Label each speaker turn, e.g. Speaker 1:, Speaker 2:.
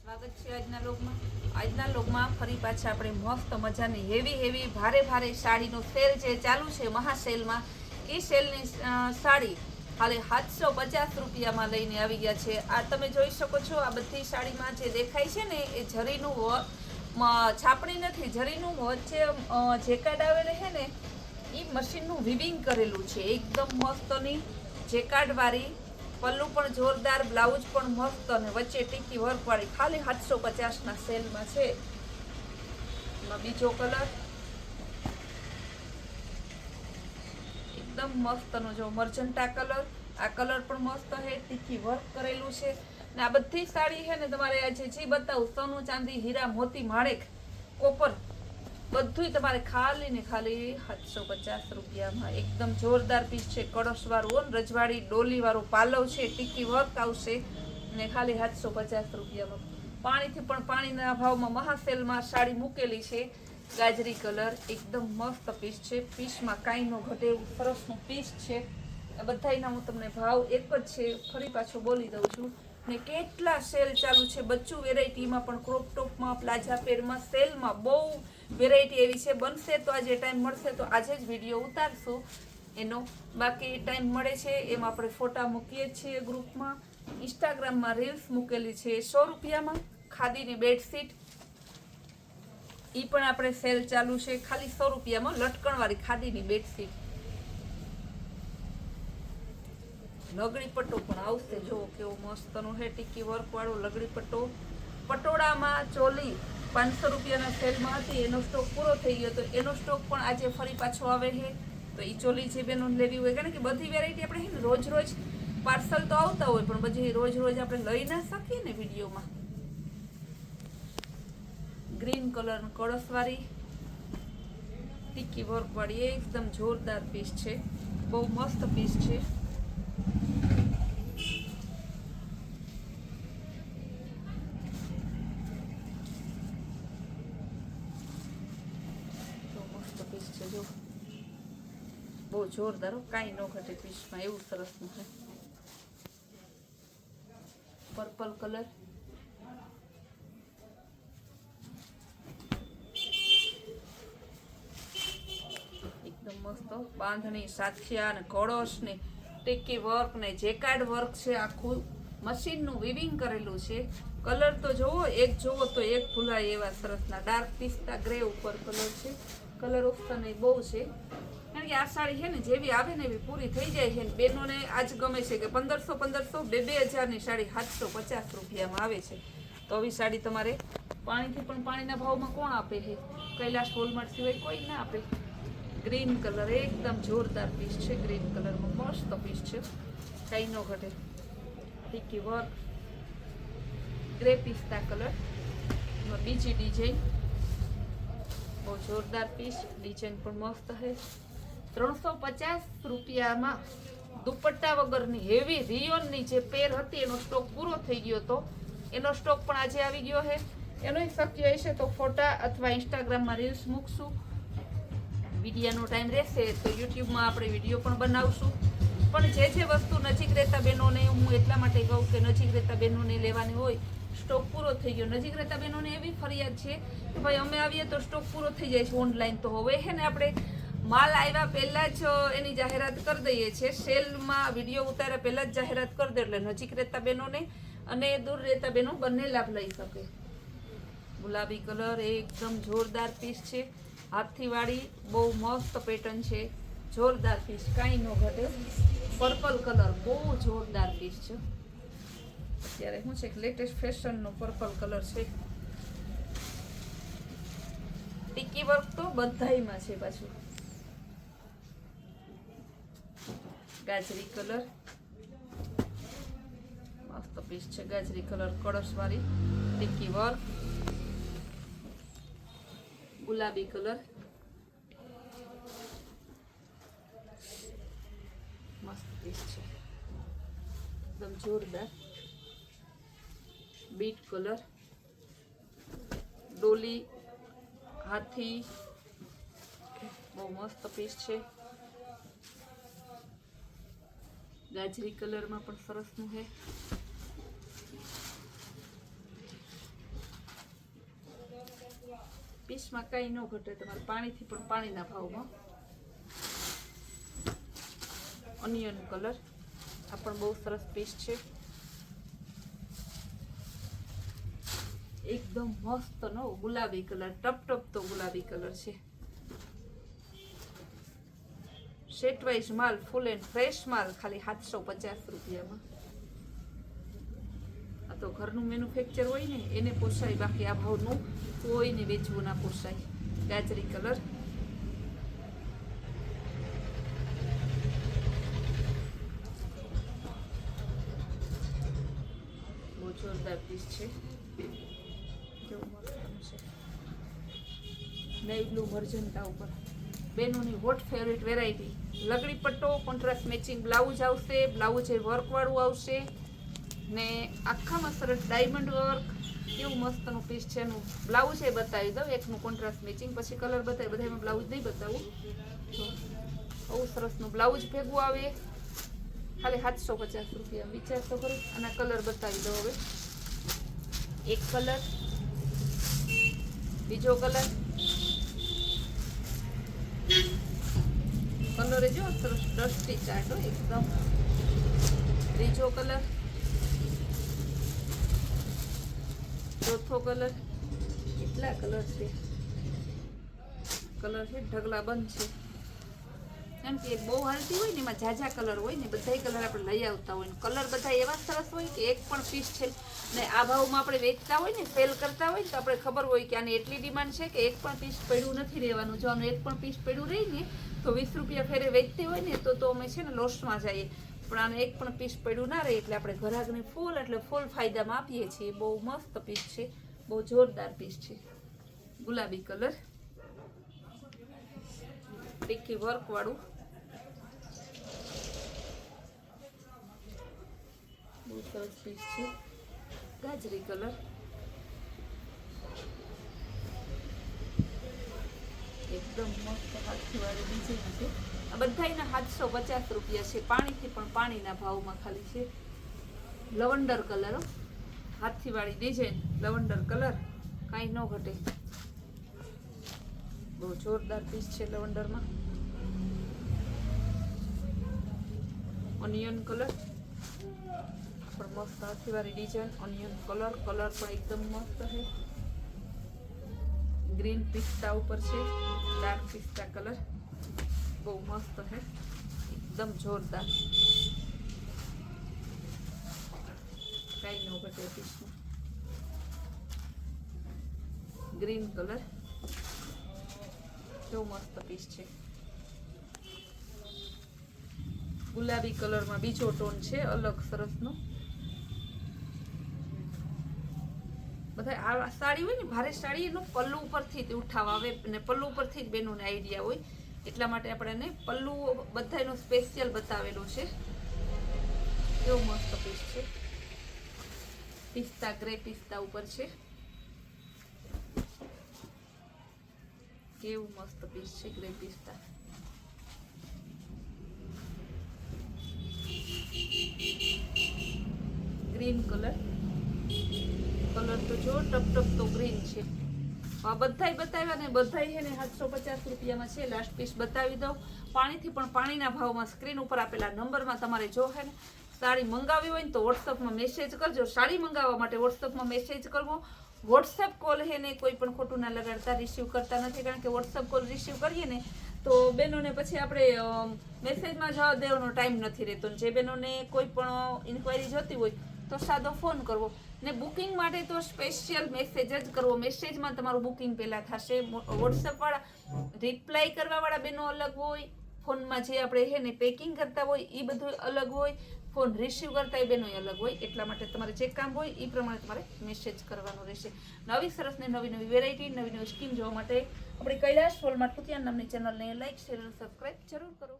Speaker 1: સ્વાગત છે આજના લોગમાં ફરી પાછા આપણે મસ્ત મજાની હેવી ભારે સાડીનો સેલ જે ચાલુ છે મહાસેલમાં એ સેલની સાડી ખાલી 750 રૂપિયામાં લઈને આવી ગયા છે। આ તમે જોઈ શકો છો, આ બધી સાડીમાં જે દેખાય છે ને એ જરીનું છાપણી નથી, જરીનું વચ્ચે જેકાર્ડ આવેલું છે ને એ મશીનનું વિવિંગ કરેલું છે, એકદમ મસ્તની જેકાર્ડ વાળી। પલ્લુ પણ જોરદાર, બ્લાઉઝ પણ મસ્ત અને વચ્ચે ટીકી વર્ક વાળી ખાલી 750 ના સેલમાં છે। એમાં બીજો કલર એકદમ મસ્તનો જો મર્જન્ટા કલર, આ કલર પણ મસ્ત છે, ટીકી વર્ક કરેલું છે। ને આ બધી સાડી છે ને તમારે આજે જે બતાવું સોનું ચાંદી હીરા મોતી માણેક કોપર બધું તમારે ખાલી ને ખાલી 750 રૂપિયામાં એકદમ જોરદાર પીસ છે। કળશ વાળું રજવાડી ડોલી વાળું પાલવ છે, ટીકી વર્ક આવશે ને ખાલી 750 રૂપિયામાં। પાણીથી પણ પાણીના ભાવમાં મહાસેલમાં સાડી મૂકેલી છે। ગાજરી કલર એકદમ મસ્ત પીસ છે, પીસમાં કાંઈ ન ઘટે એવું સરસનું પીસ છે। આ બધાના હું તમને ભાવ એક જ છે, ફરી પાછો બોલી દઉં છું ને કેટલા સેલ ચાલુ છે। બચ્ચું વેરાયટીમાં પણ ક્રોપ ટોપમાં પ્લાઝા પેરમાં સેલમાં બહુ વેરાયટી એવી છે। બનશે તો આજે ટાઈમ મળશે તો આજે જ વિડીયો ઉતારશું એનો, બાકી ટાઈમ મળે છે એમાં આપણે ફોટા મૂકીએ છીએ ગ્રુપમાં। ઇન્સ્ટાગ્રામમાં રીલ્સ મૂકેલી છે 100 રૂપિયામાં ખાદીની બેડશીટ, એ પણ આપણે સેલ ચાલુ છે ખાલી 100 રૂપિયામાં લટકણવાળી ખાદીની બેડશીટ। લગડી પટ્ટો પણ આવશે, જો કેવો મસ્તનો છે ટીકી વર્ક વાળો લગડી પટ્ટો। પટોળામાં ચોલી 500 રૂપિયાના સેલમાં હતી, એનો સ્ટોક પૂરો થઈ ગયો તો એનો સ્ટોક પણ આજે ફરી પાછો આવે છે। તો એ ચોલી જે બેનો લેવી હોય, કારણ કે બધી વેરાયટી આપણે રોજ પાર્સલ તો આવતા હોય પણ બધી રોજ આપણે લઈ ના શકીએ ને વિડીયોમાં। ગ્રીન કલર કળશવાળી ટીકી વર્ક વાળી એકદમ જોરદાર પીસ છે, બહુ મસ્ત પીસ છે। જો બહુ જોરદાર, કાંઈ ન ઘટે પીસમાં, એવું સરસનું છે। પર્પલ કલર એકદમ મસ્ત બાંધણી સાથિયા ને કળશ ને ટીકી વર્ક ને જેકાર્ડ વર્ક છે, આખું મશીનનું વિવિંગ કરેલું છે। કલર તો જોવો, એક જોવો તો એક ભૂલાય એવા સરસના ડાર્ક પિસ્તા ગ્રે ઉપર કલર છે। કલર ઓપ્શન એ બહુ છે, કારણ કે આ સાડી છે ને જેવી આવે ને એવી પૂરી થઈ જાય છે। બેનોને આજ ગમે છે કે 1500 2000ની સાડી 750 રૂપિયામાં આવે છે। તો આવી સાડી તમારે પાણીથી પણ પાણીના ભાવમાં કોણ આપે છે? કૈલાશ હોલમાર્ટ સિવાય કોઈ ના આપે। ગ્રીન કલર એકદમ જોરદાર પીસ છે, ગ્રીન કલરમાં મસ્ત પીસ છે, કાંઈ ન ઘટે। ટીકી વર્ક ગ્રે પિસ્તા કલર, બીજી ડિઝાઇન બહુ જોરદાર પીસ, ડિઝાઇન પણ મસ્ત છે। 350 રૂપિયામાં દુપટ્ટા વગરની હેવી રિયોનની જે પેર હતી એનો સ્ટોક પૂરો થઈ ગયો હતો, એનો સ્ટોક પણ આજે આવી ગયો છે। એનો શક્ય હશે તો ફોટા અથવા ઇન્સ્ટાગ્રામમાં રીલ્સ મૂકશું। વિડીયોનો ટાઈમ રહેશે તો યુટ્યુબમાં આપણે વિડીયો પણ બનાવશું। પણ જે વસ્તુ નજીક રહેતા બહેનોને હું એટલા માટે કહું કે નજીક રહેતા બહેનોને લેવાની હોય, સ્ટોક પૂરો થઈ ગયો, નજીક રહેતા બહેનોને એવી ફરિયાદ છે કે ભાઈ અમે આવીએ તો સ્ટોક પૂરો થઈ જાય છે ઓનલાઈન। તો હવે છે ને આપણે માલ આવ્યા પહેલાં જ એની જાહેરાત કરી દઈએ છીએ, સેલમાં વિડીયો ઉતાર્યા પહેલાં જ જાહેરાત કરી દે એટલે નજીક રહેતા બહેનોને અને દૂર રહેતા બહેનો બંને લાભ લઈ શકે। ગુલાબી કલર એકદમ જોરદાર પીસ છે, હાથીવાળી બહુ મસ્ત પેટર્ન છે, જોરદાર પીસ, કાંઈ ન ઘટે। પર્પલ કલર બહુ જોરદાર પીસ છે, અત્યારે શું છે કે લેટેસ્ટ ફેશનનો પર્પલ કલર છે। ટીકી વર્ક તો બધાયમાં છે પાછું। ગાજરી કલર મસ્ત પીસ છે, ગાજરી કલર કળશવાળી ટીકી વર્ક। ગુલાબી કલર મસ્ત પીસ છે, એકદમ જોરદાર। બીટ કલર ડોલી હાથી બહુ મસ્ત પીસ છે। ગાજરી કલરમાં પણ સરસનું છે। પીસમાં કાંઈ ન ઘટે તમારે પાણીથી પણ પાણીના ભાવમાં. ઓનિયન કલર આ પણ બહુ સરસ પીસ છે, એકદમ મસ્ત નો ગુલાબી કલર, ટપ તો ગુલાબી કલર છે. સેટ વાઇઝ માલ, ફૂલ એન્ડ ફ્રેશ માલ, ખાલી 750 રૂપિયામાં. આ તો ઘરનું મેન્યુફેક્ચર હોય ને એને પોસાય, બાકી આ ભાવનું કોઈને વેચવું ના પોસાય. ગાજરી કલર, બહુ જોરદાર પીસ છે, કેવું મસ્ત છે. નેવી બ્લુ મર્જન્ટા ઉપર બેનોની હોટ ફેવરેટ વેરાયટી. લગડી પટ્ટો, કોન્ટ્રાસ્ટ મેચિંગ બ્લાઉઝ આવશે, બ્લાઉઝ એ વર્કવાળું આવશે ને આખામાં સરસ ડાયમંડ વર્ક. કેવું મસ્તનું પીસ છે. એનું બ્લાઉઝ એ બતાવી દઉં, એકનું કોન્ટ્રાસ્ટ મેચિંગ, પછી કલર બતાવી. બધામાં બ્લાઉઝ નહીં બતાવું. તો બહુ સરસનું બ્લાઉઝ ભેગું આવે, ખાલી 750 રૂપિયા. વિચાર તો ખરું. આના કલર બતાવી દઉં હવે. એક કલર, બીજો કલર, કલર જો સરસ ડસ્ટી ચાટો એકદમ. ત્રીજો કલર, ચોથો કલર. કેટલા કલર છે? કલર છે ઢગલા બંધ છે. કેમ કે બહુ હાલતી હોય ને એમાં ઝાઝા કલર હોય ને, બધા કલર આપણે લઈ આવતા હોય ને કલર બધા એવા સરસ હોય કે એક પણ પીસ છે ને આ ભાવમાં આપણે વેચતા હોય ને, સેલ કરતા હોય ને તો આપણે ખબર હોય કે આની એટલી ડિમાન્ડ છે કે એક પણ પીસ પડ્યું નથી રહેવાનું. જો આનું એક પણ પીસ પડ્યું રહી ને તો 20 રૂપિયા ફેરે વેચતી હોય ને તો અમે છે ને લોસમાં જઈએ. પણ આને એક પણ પીસ પડ્યું ના રહે એટલે આપણે ગ્રાહકને ફૂલ એટલે ફૂલ ફાયદામાં આપીએ છીએ. બહુ મસ્ત પીસ છે, બહુ જોરદાર પીસ છે. ગુલાબી કલર, ટીકી વર્ક વાળું, બહુ સરસ પીસ છે. ગાજરી કલર, એકદમ મસ્ત હાથીવાળી ડિઝાઇન છે. આ બધાયના 750 રૂપિયા છે. પાણીથી પણ પાણીના ભાવમાં ખાલી છે. લવંડર કલર, હાથીવાળી ડિઝાઇન, લવંડર કલર, કાંઈ ન ઘટે. બહુ જોરદાર પીસ છે લવંડરમાં. ઓનિયન કલર પણ મસ્ત, હાથીવાળી ડિઝાઇન, ઓનિયન કલર. કલર પણ એકદમ મસ્ત છે. ગ્રીન પિસ્તા ઉપર છે, ડાર્ક પિસ્તા કલર, બહુ મસ્ત છે, એકદમ જોરદાર. કઈ ન ઘટે પીસમાં. ગ્રીન કલર, કેવું મસ્ત પીસ છે. ગુલાબી કલરમાં બીજો ટોન છે અલગ સરસનો. બધા આ સાડી હોય ને ભારે સાડી, એનું પલ્લુ ઉપરથી જ ઉઠાવ આવે અને પલ્લુ ઉપરથી જ બેનોને આઈડિયા હોય, એટલા માટે આપણે પલ્લુ બધાનું સ્પેશિયલ બતાવેલું છે. કેવો મસ્ત પીસ છે. પિસ્તા, ગ્રે પિસ્તા ઉપર છે. કેવું મસ્ત પીસ છે, ગ્રે પિસ્તા. ગ્રીન કલર, કલર તો જો ટપ તો ગ્રીન છે. આ બધાય બતાવ્યા ને બધાય છે ને 750 રૂપિયામાં છે. લાસ્ટ પીસ બતાવી દઉં. પાણીથી પણ પાણીના ભાવમાં સ્ક્રીન ઉપર આપેલા નંબરમાં તમારે જો હે ને સાડી મંગાવી હોય ને તો વોટ્સઅપમાં મેસેજ કરજો. સાડી મંગાવવા માટે વોટ્સઅપમાં મેસેજ કરવો. વોટ્સઅપ કોલ હે ને કોઈ પણ ખોટું ના લગાડતા, રિસીવ કરતા નથી. કારણ કે વોટ્સઅપ કોલ રિસીવ કરીએ ને તો બહેનોને પછી આપણે મેસેજમાં જવાબ દેવાનો ટાઈમ નથી રહેતો. જે બહેનોને કોઈ પણ ઇન્ક્વાયરી જોતી હોય તો સાદો ફોન કરવો ને બુકિંગ માટે તો સ્પેશિયલ મેસેજ જ કરવો. મેસેજમાં તમારું બુકિંગ પહેલાં થશે. વોટ્સઅપવાળા રિપ્લાય કરવાવાળા બહેનો અલગ હોય, ફોનમાં જે આપણે છે ને પેકિંગ કરતા હોય એ બધું અલગ હોય, ફોન રિસીવ કરતા એ બહેનો અલગ હોય. એટલા માટે તમારે જે કામ હોય એ પ્રમાણે તમારે મેસેજ કરવાનો રહેશે. નવી સરસ ને નવી વેરાયટી, નવી સ્કીમ જોવા માટે આપણે કૈલાશ વોલમાર્ટ કુતિયાન નામની ચેનલને લાઈક, શેર અને સબસ્ક્રાઈબ જરૂર કરો.